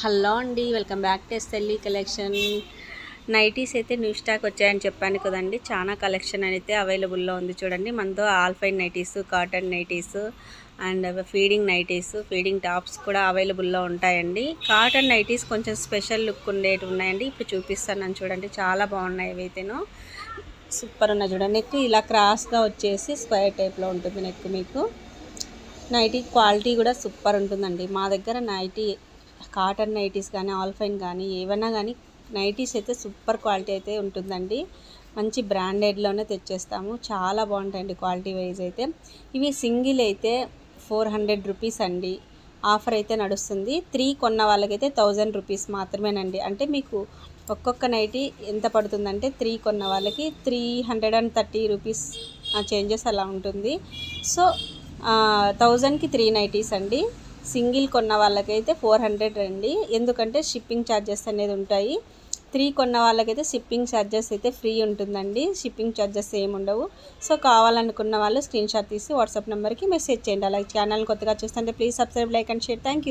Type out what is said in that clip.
Hello అండి, welcome back to SLE collection. Nighties అయితే new stock వచ్చాయని చెప్పాను కదండి. చాలా కలెక్షన్ అయితే అవైలబుల్లో ఉంది. చూడండి, మనతో alpine nighties, cotton nighties and feeding nighties, feeding tops కూడా అవైలబుల్లో ఉంటాయండి. కాటన్ నైటీస్ కొంచెం స్పెషల్ లుక్ ఉండేవి ఉన్నాయండి. ఇప్పుడు చూపిస్తాను చూడండి, చాలా బాగున్నాయి. ఇవైతేనో సూపర్ ఉన్నాయి. చూడండి, నెక్ ఇలా క్రాస్గా వచ్చేసి స్క్వేర్ టైప్లో ఉంటుంది నెక్. మీకు నైటీ క్వాలిటీ కూడా సూపర్ ఉంటుందండి. మా దగ్గర నైటీ కాటన్ నైటీస్ కానీ ఆల్ఫైన్ కానీ ఏవైనా కానీ నైటీస్ అయితే సూపర్ క్వాలిటీ అయితే ఉంటుందండి. మంచి బ్రాండెడ్లోనే తెచ్చేస్తాము. చాలా బాగుంటాయండి క్వాలిటీ వైజ్ అయితే. ఇవి సింగిల్ అయితే 400 రూపీస్ అండి. ఆఫర్ అయితే నడుస్తుంది. 3 కొన్న వాళ్ళకైతే 1000 రూపీస్ మాత్రమేనండి. అంటే మీకు ఒక్కొక్క నైటీ ఎంత పడుతుందంటే 3 కొన్న వాళ్ళకి 330 రూపీస్ చేంజెస్ అలా ఉంటుంది. సో 1000కి 3 నైటీస్ అండి. సింగిల్ కొన్న వాళ్ళకైతే 400 అండి. ఎందుకంటే షిప్పింగ్ ఛార్జెస్ అనేది ఉంటాయి. 3 కొన్న వాళ్ళకైతే షిప్పింగ్ ఛార్జెస్ అయితే ఫ్రీ ఉంటుందండి. షిప్పింగ్ ఛార్జెస్ ఏమి ఉండవు. సో కావాలనుకున్న వాళ్ళు స్క్రీన్ షాట్ తీసి వాట్సాప్ నెంబర్కి మెసేజ్ చేయండి. అలాగే ఛానల్ కొత్తగా చూస్తుంటే please subscribe, like and share. Thank you.